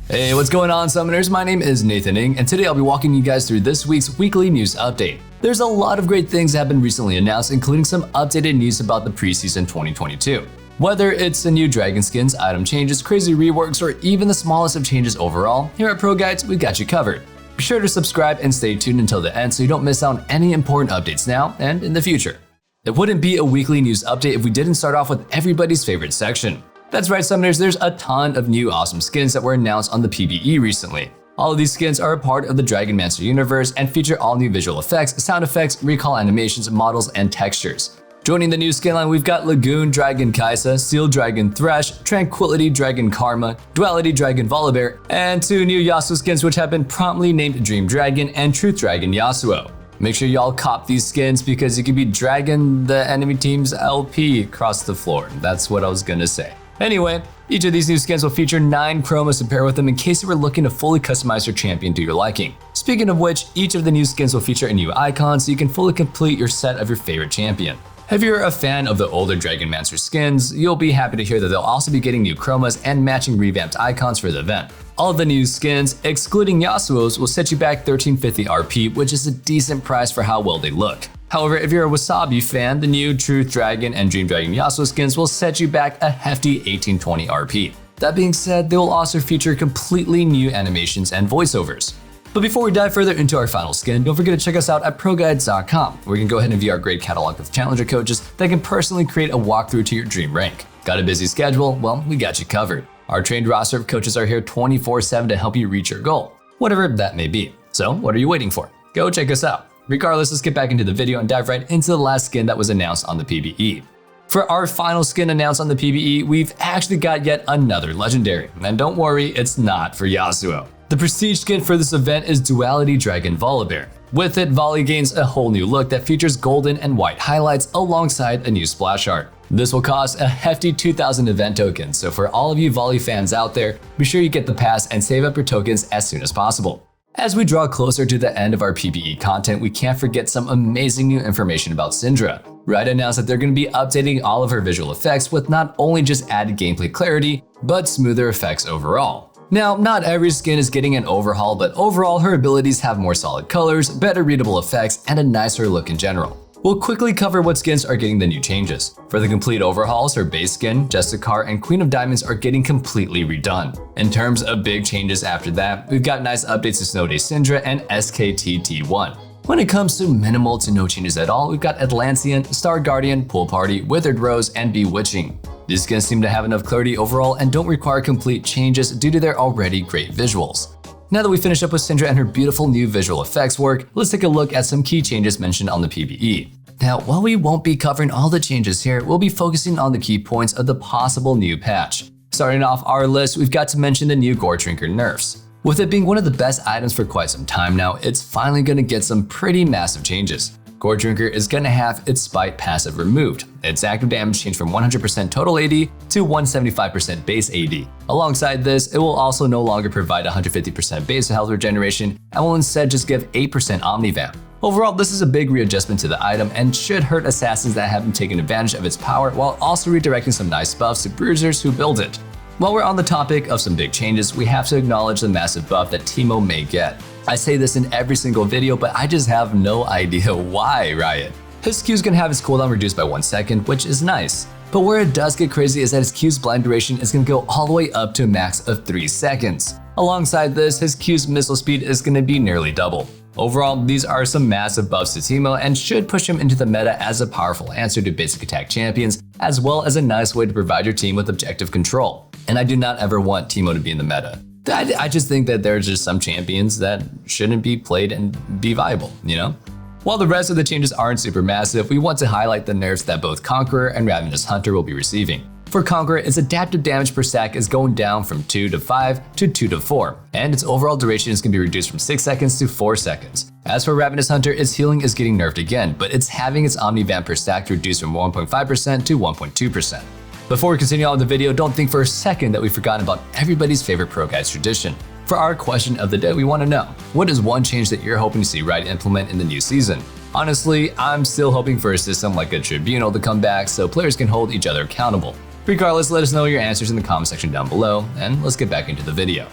Hey, what's going on, Summoners? My name is Nathan Ng, and today I'll be walking you guys through this week's weekly news update. There's a lot of great things that have been recently announced, including some updated news about the preseason 2022. Whether it's the new dragon skins, item changes, crazy reworks, or even the smallest of changes overall, here at ProGuides, we've got you covered. Be sure to subscribe and stay tuned until the end so you don't miss out on any important updates now and in the future. It wouldn't be a weekly news update if we didn't start off with everybody's favorite section. That's right, Summoners, there's a ton of new awesome skins that were announced on the PvE recently. All of these skins are a part of the Dragonmancer universe and feature all new visual effects, sound effects, recall animations, models, and textures. Joining the new skin line, we've got Lagoon Dragon Kaisa, Seal Dragon Thresh, Tranquility Dragon Karma, Duality Dragon Volibear, and two new Yasuo skins which have been promptly named Dream Dragon and Truth Dragon Yasuo. Make sure y'all cop these skins because you could be dragging the enemy team's LP across the floor. That's what I was gonna say. Anyway, each of these new skins will feature 9 chromas to pair with them in case you were looking to fully customize your champion to your liking. Speaking of which, each of the new skins will feature a new icon so you can fully complete your set of your favorite champion. If you're a fan of the older Dragonmancer skins, you'll be happy to hear that they'll also be getting new chromas and matching revamped icons for the event. All of the new skins, excluding Yasuo's, will set you back 1350 RP, which is a decent price for how well they look. However, if you're a Wasabi fan, the new Truth Dragon and Dream Dragon Yasuo skins will set you back a hefty 1820 RP. That being said, they will also feature completely new animations and voiceovers. But before we dive further into our final skin, don't forget to check us out at ProGuides.com, where you can go ahead and view our great catalog with challenger coaches that can personally create a walkthrough to your dream rank. Got a busy schedule? Well, we got you covered. Our trained roster of coaches are here 24/7 to help you reach your goal, whatever that may be. So what are you waiting for? Go check us out. Regardless, let's get back into the video and dive right into the last skin that was announced on the PvE. For our final skin announced on the PvE, we've actually got yet another legendary. And don't worry, it's not for Yasuo. The prestige skin for this event is Duality Dragon Volibear. With it, Volley gains a whole new look that features golden and white highlights alongside a new splash art. This will cost a hefty 2,000 event tokens, so for all of you Volley fans out there, be sure you get the pass and save up your tokens as soon as possible. As we draw closer to the end of our PvE content, we can't forget some amazing new information about Syndra. Riot announced that they're going to be updating all of her visual effects with not only just added gameplay clarity, but smoother effects overall. Now, not every skin is getting an overhaul, but overall her abilities have more solid colors, better readable effects, and a nicer look in general. We'll quickly cover what skins are getting the new changes. For the complete overhauls, her base skin, Justicar, and Queen of Diamonds are getting completely redone. In terms of big changes after that, we've got nice updates to Snow Day Syndra and SKT-T1. When it comes to minimal to no changes at all, we've got Atlancian, Star Guardian, Pool Party, Withered Rose, and Bewitching. These skins seem to have enough clarity overall and don't require complete changes due to their already great visuals. Now that we finish up with Syndra and her beautiful new visual effects work, let's take a look at some key changes mentioned on the PvE. Now, while we won't be covering all the changes here, we'll be focusing on the key points of the possible new patch. Starting off our list, we've got to mention the new Gore Drinker nerfs. With it being one of the best items for quite some time now, it's finally going to get some pretty massive changes. Gore Drinker is going to have its Spite passive removed. Its active damage changed from 100% total AD to 175% base AD. Alongside this, it will also no longer provide 150% base health regeneration and will instead just give 8% Omnivamp. Overall, this is a big readjustment to the item and should hurt assassins that haven't taken advantage of its power while also redirecting some nice buffs to bruisers who build it. While we're on the topic of some big changes, we have to acknowledge the massive buff that Teemo may get. I say this in every single video, but I just have no idea why, Riot. His Q is going to have his cooldown reduced by 1 second, which is nice. But where it does get crazy is that his Q's blind duration is going to go all the way up to a max of 3 seconds. Alongside this, his Q's missile speed is going to be nearly double. Overall, these are some massive buffs to Teemo and should push him into the meta as a powerful answer to basic attack champions, as well as a nice way to provide your team with objective control. And I do not ever want Teemo to be in the meta. I just think that there's just some champions that shouldn't be played and be viable, you know? While the rest of the changes aren't super massive, we want to highlight the nerfs that both Conqueror and Ravenous Hunter will be receiving. For Conqueror, its adaptive damage per stack is going down from 2 to 5 to 2 to 4, and its overall duration is going to be reduced from 6 seconds to 4 seconds. As for Ravenous Hunter, its healing is getting nerfed again, but it's having its Omnivamp per stack reduced from 1.5% to 1.2%. Before we continue on with the video, don't think for a second that we've forgotten about everybody's favorite ProGuides tradition. For our question of the day, we want to know, what is one change that you're hoping to see Riot implement in the new season? Honestly, I'm still hoping for a system like a tribunal to come back so players can hold each other accountable. Regardless, let us know your answers in the comment section down below, and let's get back into the video.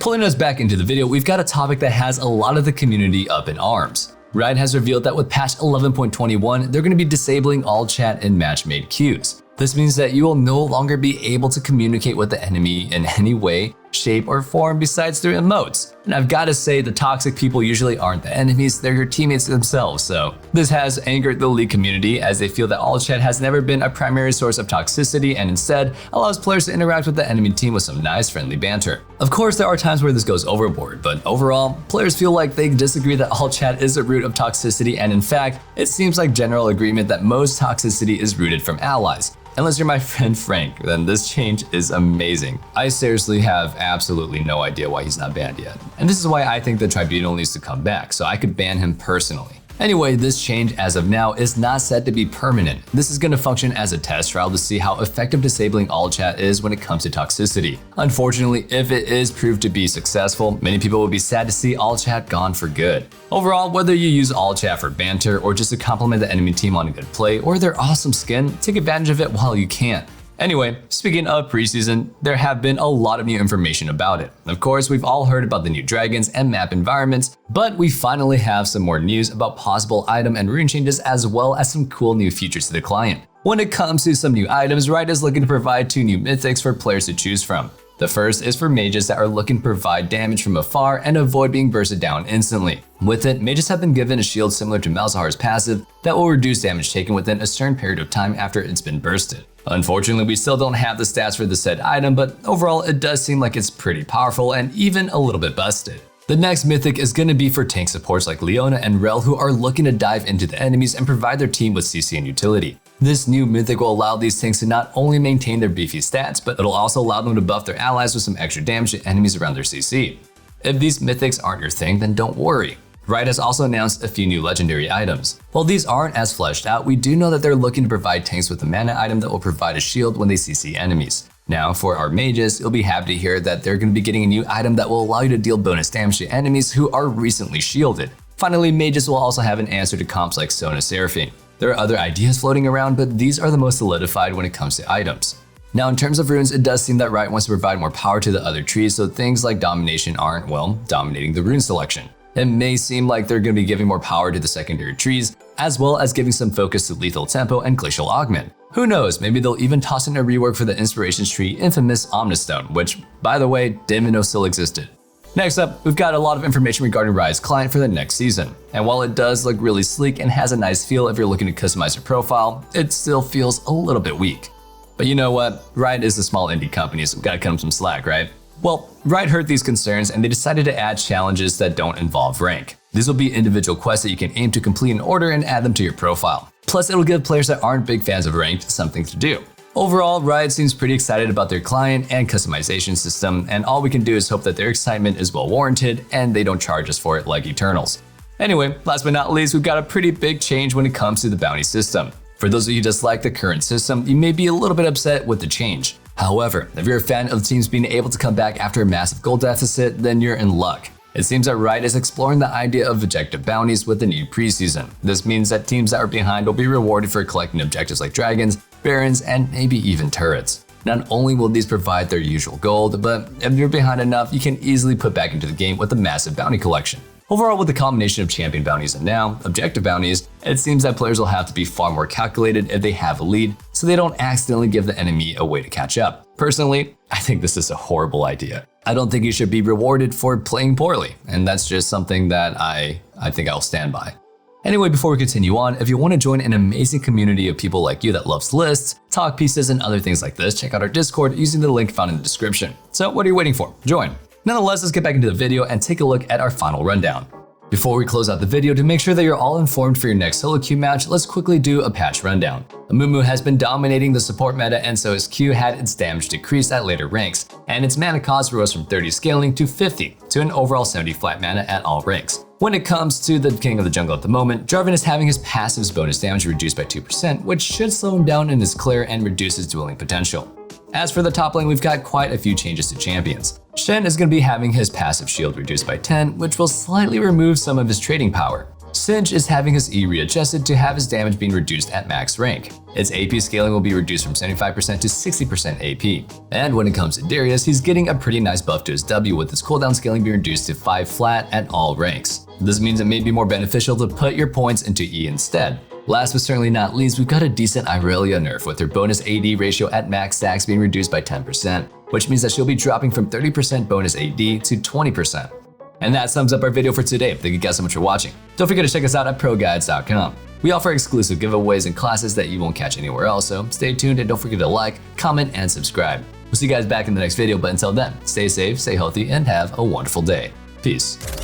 Pulling us back into the video, we've got a topic that has a lot of the community up in arms. Riot has revealed that with patch 11.21, they're going to be disabling all chat and match-made queues. This means that you will no longer be able to communicate with the enemy in any way, shape, or form besides through emotes. And I've got to say, the toxic people usually aren't the enemies, they're your teammates themselves, so this has angered the League community as they feel that all chat has never been a primary source of toxicity and instead allows players to interact with the enemy team with some nice friendly banter. Of course, there are times where this goes overboard, but overall, players feel like they disagree that all chat is a root of toxicity, and in fact, it seems like general agreement that most toxicity is rooted from allies. Unless you're my friend Frank, then this change is amazing. I seriously have absolutely no idea why he's not banned yet. And this is why I think the tribunal needs to come back, so I could ban him personally. Anyway, this change as of now is not said to be permanent. This is going to function as a test trial to see how effective disabling all chat is when it comes to toxicity. Unfortunately, if it is proved to be successful, many people will be sad to see all chat gone for good. Overall, whether you use all chat for banter or just to compliment the enemy team on a good play or their awesome skin, take advantage of it while you can. Anyway, speaking of preseason, there have been a lot of new information about it. Of course, we've all heard about the new dragons and map environments, but we finally have some more news about possible item and rune changes as well as some cool new features to the client. When it comes to some new items, Riot is looking to provide 2 new mythics for players to choose from. The first is for mages that are looking to provide damage from afar and avoid being bursted down instantly. With it, mages have been given a shield similar to Malzahar's passive that will reduce damage taken within a certain period of time after it's been bursted. Unfortunately, we still don't have the stats for the said item, but overall it does seem like it's pretty powerful and even a little bit busted. The next mythic is going to be for tank supports like Leona and Rel who are looking to dive into the enemies and provide their team with CC and utility. This new mythic will allow these tanks to not only maintain their beefy stats, but it'll also allow them to buff their allies with some extra damage to enemies around their CC. If these mythics aren't your thing, then don't worry. Riot has also announced a few new legendary items. While these aren't as fleshed out, we do know that they're looking to provide tanks with a mana item that will provide a shield when they CC enemies. Now, for our mages, you'll be happy to hear that they're going to be getting a new item that will allow you to deal bonus damage to enemies who are recently shielded. Finally, mages will also have an answer to comps like Sona Seraphine. There are other ideas floating around, but these are the most solidified when it comes to items. Now, in terms of runes, it does seem that Riot wants to provide more power to the other trees, so things like domination aren't, well, dominating the rune selection. It may seem like they're going to be giving more power to the secondary trees, as well as giving some focus to Lethal Tempo and Glacial Augment. Who knows, maybe they'll even toss in a rework for the Inspirations tree infamous Omnistone, which, by the way, didn't even know still existed. Next up, we've got a lot of information regarding Riot's client for the next season. And while it does look really sleek and has a nice feel if you're looking to customize your profile, it still feels a little bit weak. But you know what? Riot is a small indie company, so we've got to cut them some slack, right? Well, Riot heard these concerns and they decided to add challenges that don't involve rank. These will be individual quests that you can aim to complete in order and add them to your profile. Plus, it'll give players that aren't big fans of ranked something to do. Overall, Riot seems pretty excited about their client and customization system, and all we can do is hope that their excitement is well warranted and they don't charge us for it like Eternals. Anyway, last but not least, we've got a pretty big change when it comes to the bounty system. For those of you who dislike the current system, you may be a little bit upset with the change. However, if you're a fan of the teams being able to come back after a massive goal deficit, then you're in luck. It seems that Riot is exploring the idea of objective bounties with the new preseason. This means that teams that are behind will be rewarded for collecting objectives like dragons, barons, and maybe even turrets. Not only will these provide their usual gold, but if you're behind enough, you can easily put back into the game with a massive bounty collection. Overall, with the combination of champion bounties and now objective bounties, it seems that players will have to be far more calculated if they have a lead, so they don't accidentally give the enemy a way to catch up. Personally, I think this is a horrible idea. I don't think you should be rewarded for playing poorly, and that's just something that I think I'll stand by. Anyway, before we continue on, if you want to join an amazing community of people like you that loves lists, talk pieces, and other things like this, check out our Discord using the link found in the description. So what are you waiting for? Join. Nonetheless, let's get back into the video and take a look at our final rundown. Before we close out the video, to make sure that you're all informed for your next solo queue match, let's quickly do a patch rundown. Amumu has been dominating the support meta, and so his Q had its damage decreased at later ranks, and its mana cost rose from 30 scaling to 50 to an overall 70 flat mana at all ranks. When it comes to the king of the jungle at the moment, Jarvan is having his passive's bonus damage reduced by 2%, which should slow him down in his clear and reduce his dueling potential. As for the top lane, we've got quite a few changes to champions. Shen is going to be having his passive shield reduced by 10, which will slightly remove some of his trading power. Singe is having his E readjusted to have his damage being reduced at max rank. Its AP scaling will be reduced from 75% to 60% AP. And when it comes to Darius, he's getting a pretty nice buff to his W, with his cooldown scaling being reduced to 5 flat at all ranks. This means it may be more beneficial to put your points into E instead. Last but certainly not least, we've got a decent Irelia nerf, with her bonus AD ratio at max stacks being reduced by 10%, which means that she'll be dropping from 30% bonus AD to 20%. And that sums up our video for today. Thank you guys so much for watching. Don't forget to check us out at ProGuides.com. We offer exclusive giveaways and classes that you won't catch anywhere else, so stay tuned and don't forget to like, comment, and subscribe. We'll see you guys back in the next video, but until then, stay safe, stay healthy, and have a wonderful day. Peace.